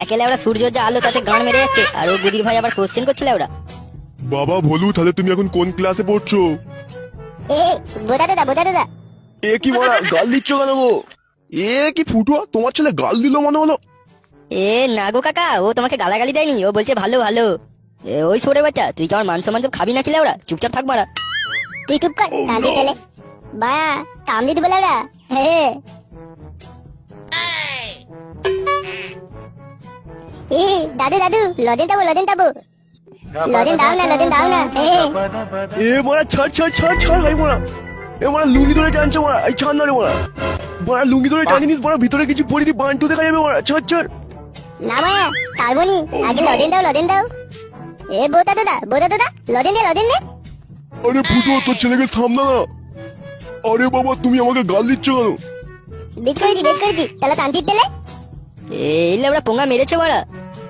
একেলে ওরা সূর্যের যে আলো তাতে গান মেরে যাচ্ছে, আর ও গুদির ভাই আবার কোশ্চেন করছিল ওরা। বাবা ভলু, তাহলে তুমি এখন কোন ক্লাসে পড়ছো? এ বোঝা দাদা। এ কি মারা গাল দিচ্ছ কেন গো? এ কি ফুটুয়া, তোমার ছেলে গাল দিল মনে হলো? এ না গো কাকা, ও তোমাকে গালাগালি দেয়নি, ও বলছে ভালো ভালো। ওই সরে বাচ্চা, তুই কি আমার মান সম্মান সব খাবি না কি ওরা? চুপচাপ থাক মারা। তুই চুপ কর তালি তেলে বা কামলি দিবে ওরা। হে এ দাদু লদেন দাও লদেন দাও না এ মারা ছাড় ভাই মারা। এ মারা লুঙ্গি ধরে টানছে মারা, এই ছাড় না রে মারা। মারা লুঙ্গি ধরে টানিস মারা, ভিতরে কিছু পরি দি বান্টু দেখা যাবে মারা, ছাড়। না মায়া তারবনি আগে লদেন দাও। এ বোতা দাদা লদেন দে। আরে ফুটুয়া, তোর ছেলেকে সামলা না। আরে বাবা, তুমি আমাকে গাল দিচ্ছ কেন? বেশ করেছি তাহলে তান্তির তেলে এই লেবড়া পোঙা মেরেছে মারা।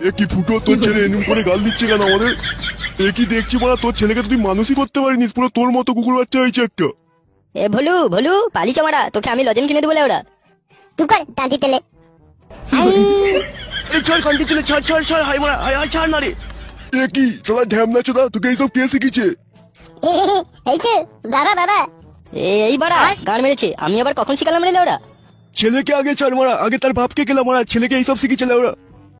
এ কি ফুটুয়া, তোর ছেলে এনুম করে গাল দিচ্ছে কেন আমাদের? এ কি দেখছি মারা, তোর ছেলেকে তো তুই মানুষই করতে পারিনিস, পুরো তোর মতো কুকুর বাচ্চা হয়েছে একটা। এ ভলু পালিছ মারা, তোকে আমি লজেন কিনে দেবো ওরা। তুই কর তান্তির তেলে এই ছাড় কানকে ছেলে, ছাড় হাই মারা, হাই ছাড় না রে। এ কি শালা ঢ্যামনা চোদা, তোকে এইসব কে শিখিয়েছে? এই তো বাবা এই বাড়া গান মেরেছে, আমি আবার কখন শিখালাম রে ওরা? ছেলেকে আগে ছাড় মারা, আগে তার বাপকে গেলাম মারা, ছেলেকে এইসব শিখিয়েছে ওরা।